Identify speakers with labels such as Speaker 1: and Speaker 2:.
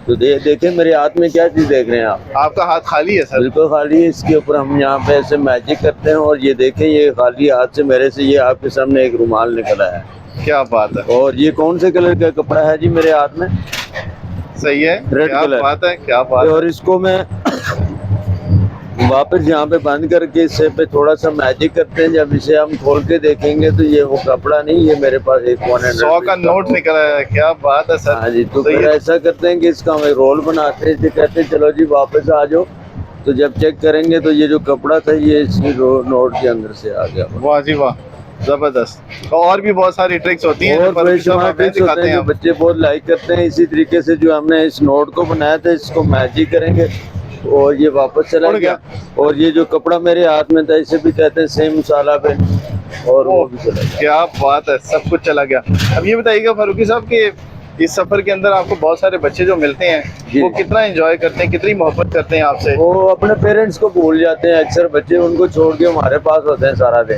Speaker 1: तो देखें मेरे हाथ में क्या चीज देख रहे हैं आप?
Speaker 2: आपका हाथ खाली है सर?
Speaker 1: बिल्कुल खाली है। इसके ऊपर हम यहाँ पे ऐसे मैजिक करते हैं और ये देखें, ये खाली हाथ से मेरे से ये आपके सामने एक रुमाल निकला है।
Speaker 2: क्या बात है।
Speaker 1: और ये कौन से कलर का कपड़ा है जी मेरे हाथ में?
Speaker 2: सही है,
Speaker 1: रेड
Speaker 2: क्या
Speaker 1: कलर।
Speaker 2: बात है, क्या बात है।
Speaker 1: और इसको मैं वापस यहाँ पे बंद करके इससे पे थोड़ा सा मैजिक करते हैं। जब इसे हम खोल के देखेंगे तो ये वो कपड़ा नहीं, ये मेरे पास एक
Speaker 2: 100 का नोट निकला है, क्या बात है सर।
Speaker 1: हाँ जी। तो फिर ऐसा करते हैं कि इसका हम एक रोल बनाते हैं, इसे कहते हैं चलो जी वापस आ जाओ। तो जब चेक करेंगे तो ये जो कपड़ा था ये इसी नोट के अंदर से आ गया।
Speaker 2: वाह जी वाह, जबरदस्त। और भी बहुत सारी ट्रिक्स होती हैं
Speaker 1: और ट्रिक्स होते हैं जो बच्चे बहुत लाइक करते हैं। इसी तरीके से जो हमने इस नोट को बनाया था इसको मैजिक करेंगे और ये वापस चला गया। और ये जो कपड़ा मेरे हाथ में था इसे भी कहते हैं सेम मसाला पे, और वो भी चला गया।
Speaker 2: क्या बात है, सब कुछ चला गया। अब ये बताइएगा फारूकी साहब कि इस सफर के अंदर आपको बहुत सारे बच्चे जो मिलते हैं वो कितना एंजॉय करते हैं, कितनी मोहब्बत करते हैं आपसे?
Speaker 1: वो अपने पेरेंट्स को भूल जाते हैं अक्सर बच्चे, उनको छोड़ के हमारे पास होते हैं सारा दिन।